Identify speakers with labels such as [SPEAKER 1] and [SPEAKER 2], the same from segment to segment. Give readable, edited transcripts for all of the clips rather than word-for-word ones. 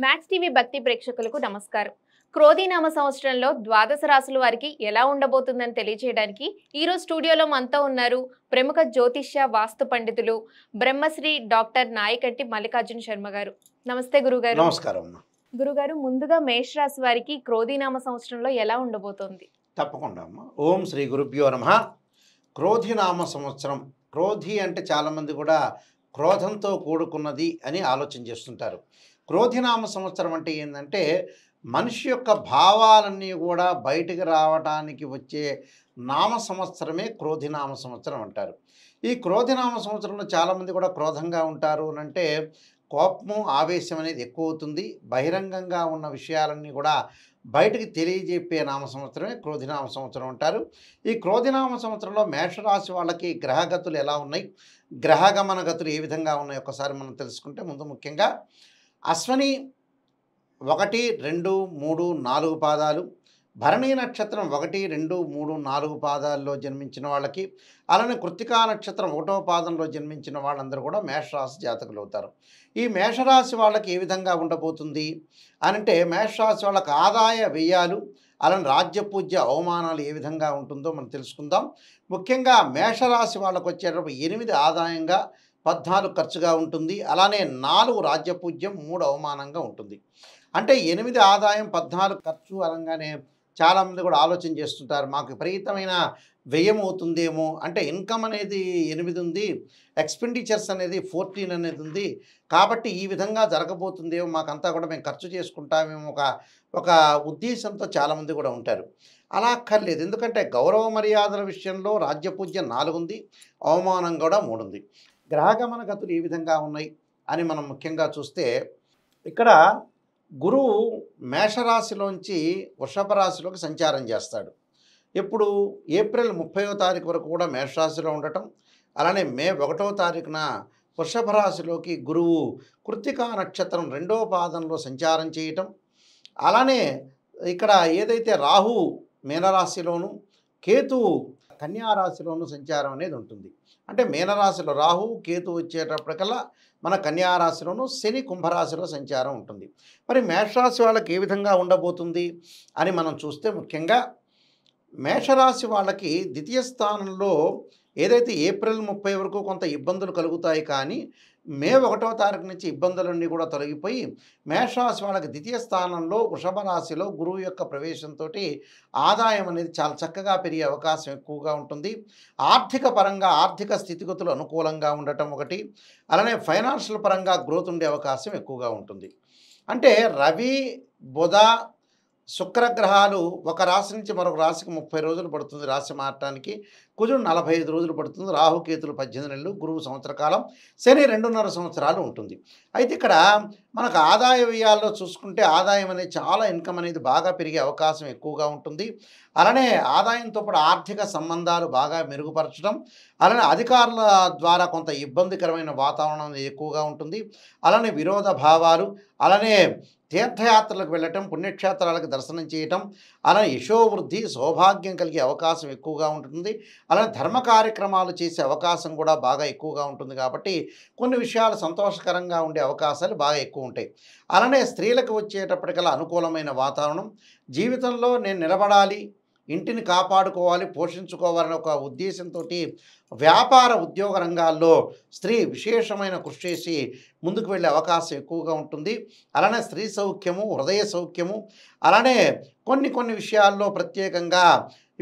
[SPEAKER 1] Max TV భక్తి ప్రేక్షకులకు నమస్కారం. క్రోధీనామ సంవత్సరంలో ద్వాదశ రాశుల వారికి ఎలా ఉండబోతుందని తెలియజేయడానికి ఈరోజు స్టూడియోలో మనతో ఉన్నారు ప్రముఖ జ్యోతిష్య వాస్తు పండితులు బ్రహ్మశ్రీ డాక్టర్ నాయకంటి మల్లికార్జున శర్మ గారు. నమస్తే గురుగారు.
[SPEAKER 2] నమస్కారం.
[SPEAKER 1] గురుగారు, ముందుగా మేష రాశి వారికి క్రోధీనామ సంవత్సరంలో ఎలా ఉండబోతోంది?
[SPEAKER 2] తప్పకుండా అమ్మ. ఓం శ్రీ గురుభ్యో నమః. క్రోధినామ సంవత్సరం. క్రోధి అంటే చాలామంది కూడా క్రోధంతో కూడుకున్నది అని ఆలోచన చేస్తుంటారు. క్రోధినామ సంవత్సరం అంటే ఏంటంటే మనిషి యొక్క భావాలన్నీ కూడా బయటికి రావడానికి వచ్చే నామ సంవత్సరమే క్రోధినామ సంవత్సరం అంటారు. ఈ క్రోధినామ సంవత్సరంలో చాలామంది కూడా క్రోధంగా ఉంటారు అంటే కోపము ఆవేశం అనేది ఎక్కువ అవుతుంది. బహిరంగంగా ఉన్న విషయాలన్నీ కూడా బయటికి తెలియజెప్పే నామ సంవత్సరమే క్రోధినామ సంవత్సరం అంటారు. ఈ క్రోధినామ సంవత్సరంలో మేషరాశి వాళ్ళకి గ్రహగతులు ఎలా ఉన్నాయి, గ్రహగమన గతులు ఏ విధంగా ఉన్నాయి ఒక్కసారి మనం తెలుసుకుంటే, ముందు ముఖ్యంగా అశ్వని 1, 2, 3, 4 పాదాలు, భరణీ నక్షత్రం 1, 2, 3, 4 పాదాల్లో జన్మించిన వాళ్ళకి, అలానే కృత్తికా నక్షత్రం 1వ పాదంలో జన్మించిన వాళ్ళందరూ కూడా మేషరాశి జాతకులు అవుతారు. ఈ మేషరాశి వాళ్ళకి ఏ విధంగా ఉండబోతుంది అంటే, మేషరాశి వాళ్ళకి ఆదాయ వ్యయాలు, అలానే రాజ్యపూజ్య అవమానాలు ఏ విధంగా ఉంటుందో మనం తెలుసుకుందాం. ముఖ్యంగా మేషరాశి వాళ్ళకు వచ్చేటప్పుడు 8 ఆదాయంగా, 14 ఖర్చుగా ఉంటుంది. అలానే 4 రాజ్యపూజ్యం, 3 అవమానంగా ఉంటుంది. అంటే 8 ఆదాయం, 14 ఖర్చు అనగానే చాలామంది కూడా ఆలోచన చేస్తుంటారు, మాకు విపరీతమైన వ్యయం అవుతుందేమో, అంటే ఇన్కమ్ అనేది 8 ఉంది, ఎక్స్పెండిచర్స్ అనేది 14 అనేది ఉంది, కాబట్టి ఈ విధంగా జరగబోతుందేమో, మాకంతా కూడా మేము ఖర్చు చేసుకుంటామేమో ఒక ఉద్దేశంతో చాలామంది కూడా ఉంటారు. అలా అక్కర్లేదు. ఎందుకంటే గౌరవ మర్యాదల విషయంలో రాజ్యపూజ్యం 4 ఉంది, అవమానం కూడా 3 ఉంది. గ్రహగమన గతులు ఏ విధంగా ఉన్నాయి అని మనం ముఖ్యంగా చూస్తే, ఇక్కడ గురువు మేషరాశిలోంచి వృషభ రాశిలోకి సంచారం చేస్తాడు. ఇప్పుడు ఏప్రిల్ 30వ తారీఖు వరకు కూడా మేషరాశిలో ఉండటం, అలానే మే 1వ తారీఖున వృషభ రాశిలోకి గురువు కృత్తికా నక్షత్రం 2వ పాదంలో సంచారం చేయటం, అలానే ఇక్కడ ఏదైతే రాహు మీనరాశిలోను, కేతువు కన్యారాశిలోను సంచారం అనేది ఉంటుంది. అంటే మీనరాశిలో రాహు, కేతు వచ్చేటప్పటికల్లా మన కన్యారాశిలోను, శని కుంభరాశిలో సంచారం ఉంటుంది. మరి మేషరాశి వాళ్ళకి ఏ విధంగా ఉండబోతుంది అని మనం చూస్తే, ముఖ్యంగా మేషరాశి వాళ్ళకి ద్వితీయ స్థానంలో ఏదైతే ఏప్రిల్ 30 వరకు కొంత ఇబ్బందులు కలుగుతాయి, కానీ మే 1వ తారీఖు నుంచి ఇబ్బందులన్నీ కూడా తొలగిపోయి మేషరాశి వాళ్ళకి ద్వితీయ స్థానంలో వృషభ రాశిలో గురువు యొక్క ప్రవేశంతో ఆదాయం అనేది చాలా చక్కగా పెరిగే అవకాశం ఎక్కువగా ఉంటుంది. ఆర్థిక పరంగా ఆర్థిక స్థితిగతులు అనుకూలంగా ఉండటం ఒకటి, అలానే ఫైనాన్షియల్ పరంగా గ్రోత్ ఉండే అవకాశం ఎక్కువగా ఉంటుంది. అంటే రవి, బుధ, శుక్రగ్రహాలు ఒక రాశి నుంచి మరొక రాశికి 30 రోజులు పడుతుంది రాశి మారటానికి, కుజుడు 45 రోజులు పడుతుంది, రాహుకేతులు 18 నెలలు, గురువు సంవత్సర కాలం, శని 2.5 సంవత్సరాలు ఉంటుంది. అయితే ఇక్కడ మనకు ఆదాయ వ్యయాల్లో చూసుకుంటే ఆదాయం అనేది చాలా ఇన్కమ్ అనేది బాగా పెరిగే అవకాశం ఎక్కువగా ఉంటుంది. అలానే ఆదాయంతో పాటు ఆర్థిక సంబంధాలు బాగా మెరుగుపరచడం, అలానే అధికారుల ద్వారా కొంత ఇబ్బందికరమైన వాతావరణం ఎక్కువగా ఉంటుంది. అలానే విరోధ భావాలు, అలానే తీర్థయాత్రలకు వెళ్ళటం, పుణ్యక్షేత్రాలకు దర్శనం చేయటం, అలానే యశోవృద్ధి, సౌభాగ్యం కలిగే అవకాశం ఎక్కువగా ఉంటుంది. అలానే ధర్మ కార్యక్రమాలు చేసే అవకాశం కూడా బాగా ఎక్కువగా ఉంటుంది. కాబట్టి కొన్ని విషయాలు సంతోషకరంగా ఉండే అవకాశాలు బాగా ఎక్కువ ఉంటాయి. అలానే స్త్రీలకు వచ్చేటప్పటికల్లా అనుకూలమైన వాతావరణం, జీవితంలో నేను నిలబడాలి, ఇంటిని కాపాడుకోవాలి, పోషించుకోవాలనే ఒక ఉద్దేశంతో వ్యాపార ఉద్యోగ రంగాల్లో స్త్రీ విశేషమైన కృషి చేసి ముందుకు వెళ్ళే అవకాశం ఎక్కువగా ఉంటుంది. అలానే స్త్రీ సౌఖ్యము, హృదయ సౌఖ్యము, అలానే కొన్ని విషయాల్లో ప్రత్యేకంగా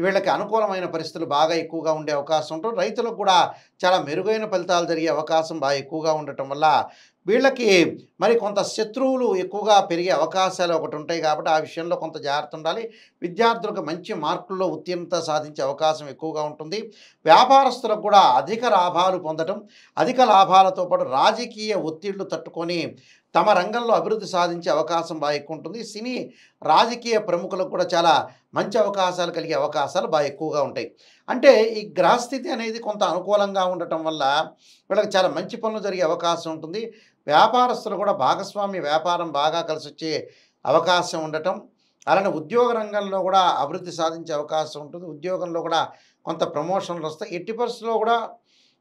[SPEAKER 2] వీళ్ళకి అనుకూలమైన పరిస్థితులు బాగా ఎక్కువగా ఉండే అవకాశం ఉంటుంది. రైతులకు కూడా చాలా మెరుగైన ఫలితాలు జరిగే అవకాశం బాగా ఎక్కువగా ఉండటం వల్ల వీళ్ళకి మరి కొంత శత్రువులు ఎక్కువగా పెరిగే అవకాశాలు ఒకటి ఉంటాయి. కాబట్టి ఆ విషయంలో కొంత జాగ్రత్త ఉండాలి. విద్యార్థులకు మంచి మార్కుల్లో ఉత్తీర్ణత సాధించే అవకాశం ఎక్కువగా ఉంటుంది. వ్యాపారస్తులకు కూడా అధిక లాభాలు పొందడం, అధిక లాభాలతో పాటు రాజకీయ ఒత్తిళ్లు తట్టుకొని తమ రంగంలో అభివృద్ధి సాధించే అవకాశం బాగా ఎక్కువ ఉంటుంది. సినీ రాజకీయ ప్రముఖులకు కూడా చాలా మంచి అవకాశాలు కలిగే అవకాశాలు బాగా ఎక్కువగా ఉంటాయి. అంటే ఈ గ్రహస్థితి అనేది కొంత అనుకూలంగా ఉండటం వల్ల వీళ్ళకి చాలా మంచి పనులు జరిగే అవకాశం ఉంటుంది. వ్యాపారస్తులు కూడా భాగస్వామ్య వ్యాపారం బాగా కలిసి వచ్చే అవకాశం ఉండటం, అలానే ఉద్యోగ రంగంలో కూడా అభివృద్ధి సాధించే అవకాశం ఉంటుంది. ఉద్యోగంలో కూడా కొంత ప్రమోషన్లు వస్తాయి. ఎట్టి పరిస్థితుల్లో కూడా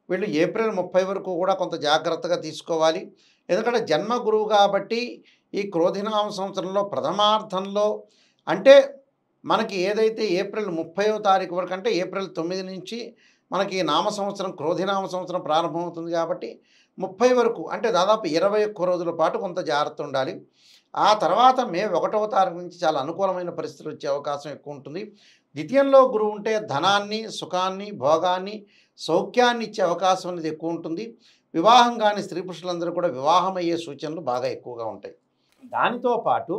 [SPEAKER 2] వీళ్ళు ఏప్రిల్ 30 వరకు కూడా కొంత జాగ్రత్తగా తీసుకోవాలి. ఎందుకంటే జన్మ గురువు కాబట్టి ఈ క్రోధినామ సంవత్సరంలో ప్రథమార్థంలో అంటే మనకి ఏదైతే ఏప్రిల్ 30వ తారీఖు వరకు అంటే ఏప్రిల్ 9 నుంచి మనకి నామ సంవత్సరం క్రోధినామ సంవత్సరం ప్రారంభమవుతుంది కాబట్టి 30 వరకు అంటే దాదాపు 21 రోజుల పాటు కొంత జాగ్రత్త ఉండాలి. ఆ తర్వాత మే 1వ తారీఖు నుంచి చాలా అనుకూలమైన పరిస్థితులు వచ్చే అవకాశం ఎక్కువ ఉంటుంది. ద్వితీయంలో గురువు ఉంటే ధనాన్ని, సుఖాన్ని, భోగాన్ని, సౌఖ్యాన్ని ఇచ్చే అవకాశం అనేది ఎక్కువ ఉంటుంది. వివాహం కాని స్త్రీ పురుషులందరూ కూడా వివాహం అయ్యే సూచనలు బాగా ఎక్కువగా ఉంటాయి. దానితో పాటు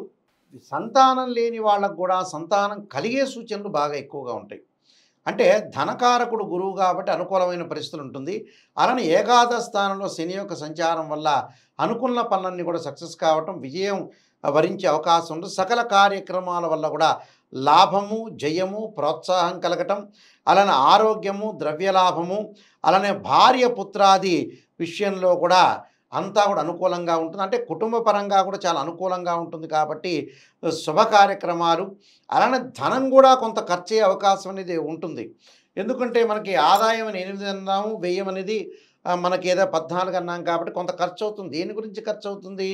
[SPEAKER 2] సంతానం లేని వాళ్ళకు కూడా సంతానం కలిగే సూచనలు బాగా ఎక్కువగా ఉంటాయి. అంటే ధనకారకుడు గురువు కాబట్టి అనుకూలమైన పరిస్థితులు ఉంటుంది. అలానే ఏకాదశ స్థానంలో శని యొక్క సంచారం వల్ల అనుకున్న పనులన్నీ కూడా సక్సెస్ కావటం, విజయం వరించే అవకాశం ఉంటుంది. సకల కార్యక్రమాల వల్ల కూడా లాభము, జయము, ప్రోత్సాహం కలగటం, అలానే ఆరోగ్యము, ద్రవ్యలాభము, అలానే భార్య పుత్రాది విషయంలో కూడా అంతా కూడా అనుకూలంగా ఉంటుంది. అంటే కుటుంబ పరంగా కూడా చాలా అనుకూలంగా ఉంటుంది కాబట్టి శుభ కార్యక్రమాలు, అలానే ధనం కూడా కొంత ఖర్చు అయ్యే అవకాశం అనేది ఉంటుంది. ఎందుకంటే మనకి ఆదాయం అని 8 అన్నాము, వ్యయం అనేది మనకి ఏదో 14 అన్నాం కాబట్టి కొంత ఖర్చు అవుతుంది. దేని గురించి ఖర్చు అవుతుంది?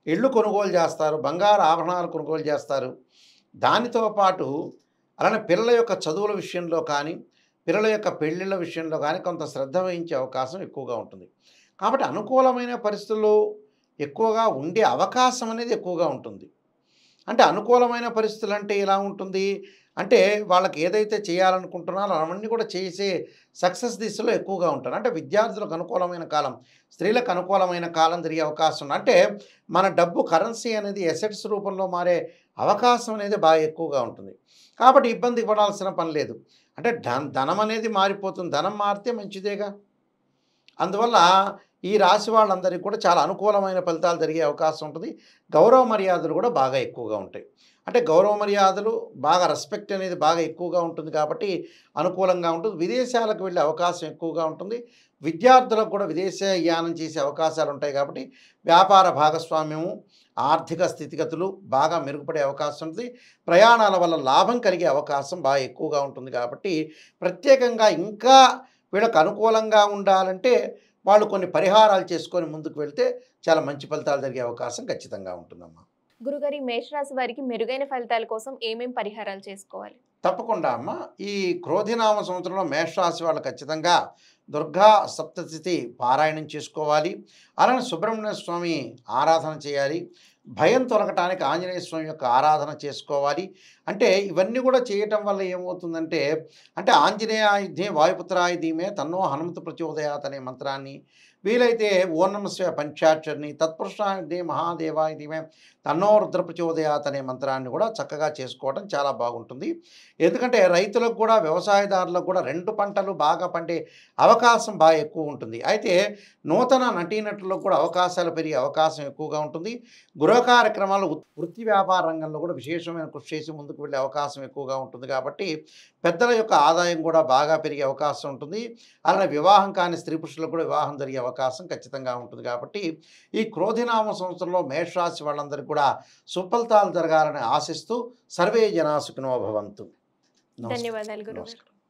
[SPEAKER 2] ఇళ్ళు కొనుగోలు చేస్తారు, బంగారు ఆభరణాలు కొనుగోలు చేస్తారు. దానితో పాటు అలానే పిల్లల యొక్క చదువుల విషయంలో కానీ, పిల్లల యొక్క పెళ్ళిళ్ళ విషయంలో కానీ కొంత శ్రద్ధ వహించే అవకాశం ఎక్కువగా ఉంటుంది. కాబట్టి అనుకూలమైన పరిస్థితుల్లో ఎక్కువగా ఉండే అవకాశం అనేది ఎక్కువగా ఉంటుంది. అంటే అనుకూలమైన పరిస్థితులు అంటే ఎలా ఉంటుంది అంటే వాళ్ళకి ఏదైతే చేయాలనుకుంటున్నారో అవన్నీ కూడా చేసే సక్సెస్ దిశలో ఎక్కువగా ఉంటారు. అంటే విద్యార్థులకు అనుకూలమైన కాలం, స్త్రీలకు అనుకూలమైన కాలం జరిగే అవకాశం ఉంది. అంటే మన డబ్బు కరెన్సీ అనేది ఎసెట్స్ రూపంలో మారే అవకాశం అనేది బాగా ఎక్కువగా ఉంటుంది. కాబట్టి ఇబ్బంది పడాల్సిన పని లేదు. అంటే ధనం అనేది మారిపోతుంది. ధనం మారితే మంచిదేగా. అందువల్ల ఈ రాశి వాళ్ళందరికీ కూడా చాలా అనుకూలమైన ఫలితాలు జరిగే అవకాశం ఉంటుంది. గౌరవ మర్యాదలు కూడా బాగా ఎక్కువగా ఉంటాయి. అంటే గౌరవ మర్యాదలు బాగా రెస్పెక్ట్ అనేది బాగా ఎక్కువగా ఉంటుంది కాబట్టి అనుకూలంగా ఉంటుంది. విదేశాలకు వెళ్ళే అవకాశం ఎక్కువగా ఉంటుంది. విద్యార్థులకు కూడా విదేశ యానం చేసే అవకాశాలు ఉంటాయి కాబట్టి వ్యాపార భాగస్వామ్యము, ఆర్థిక స్థితిగతులు బాగా మెరుగుపడే అవకాశం ఉంటుంది. ప్రయాణాల వల్ల లాభం కలిగే అవకాశం బాగా ఎక్కువగా ఉంటుంది. కాబట్టి ప్రత్యేకంగా ఇంకా వీళ్ళకు అనుకూలంగా ఉండాలంటే వాళ్ళు కొన్ని పరిహారాలు చేసుకొని ముందుకు వెళ్తే చాలా మంచి ఫలితాలు జరిగే అవకాశం ఖచ్చితంగా ఉంటుందమ్మా.
[SPEAKER 1] గురుగారి మేషరాశి వారికి మెరుగైన ఫలితాల కోసం ఏమేం పరిహారాలు చేసుకోవాలి?
[SPEAKER 2] తప్పకుండా అమ్మ. ఈ క్రోధినామ సంవత్సరంలో మేషరాశి వాళ్ళు ఖచ్చితంగా దుర్గా సప్తతిథి పారాయణం చేసుకోవాలి. అలానే సుబ్రహ్మణ్య స్వామి ఆరాధన చేయాలి. భయం తొలగటానికి ఆంజనేయ స్వామి యొక్క ఆరాధన చేసుకోవాలి. అంటే ఇవన్నీ కూడా చేయటం వల్ల ఏమవుతుందంటే అంటే ఆంజనేయాయ ధీమే వాయుపుత్రాయ ధీమే తన్నో హనుమత ప్రచోదయాత్ అనే మంత్రాన్ని, వీలైతే ఓం నమః శివాయ పంచాక్షరిని, తత్పురుషాయ ధీమే మహాదేవాయ ధీమే తన్నో రుద్ర ప్రచోదయాత్ అనే మంత్రాన్ని కూడా చక్కగా చేసుకోవడం చాలా బాగుంటుంది. ఎందుకంటే రైతులకు కూడా వ్యవసాయదారులకు కూడా 2 పంటలు బాగా పండే అవకాశం బాగా ఎక్కువ ఉంటుంది. అయితే నూతన నటీనటులకు కూడా అవకాశాలు పెరిగే అవకాశం ఎక్కువగా ఉంటుంది. గృహ కార్యక్రమాలు, వృత్తి వ్యాపార రంగంలో కూడా విశేషమైన కృషి చేసి ముందుకు వెళ్ళే అవకాశం ఎక్కువగా ఉంటుంది. కాబట్టి పెద్దల యొక్క ఆదాయం కూడా బాగా పెరిగే అవకాశం ఉంటుంది. అలానే వివాహం కాని స్త్రీ పురుషులకు కూడా వివాహం జరిగే అవకాశం ఖచ్చితంగా ఉంటుంది. కాబట్టి ఈ క్రోధినామ సంవత్సరంలో మేషరాశి వాళ్ళందరికీ కూడా సుఫలితాలు జరగాలని ఆశిస్తూ సర్వే జనా సుఖినో భవంతు.
[SPEAKER 1] ధన్యవాదాలు గురుగారు.
[SPEAKER 2] నమస్కారం.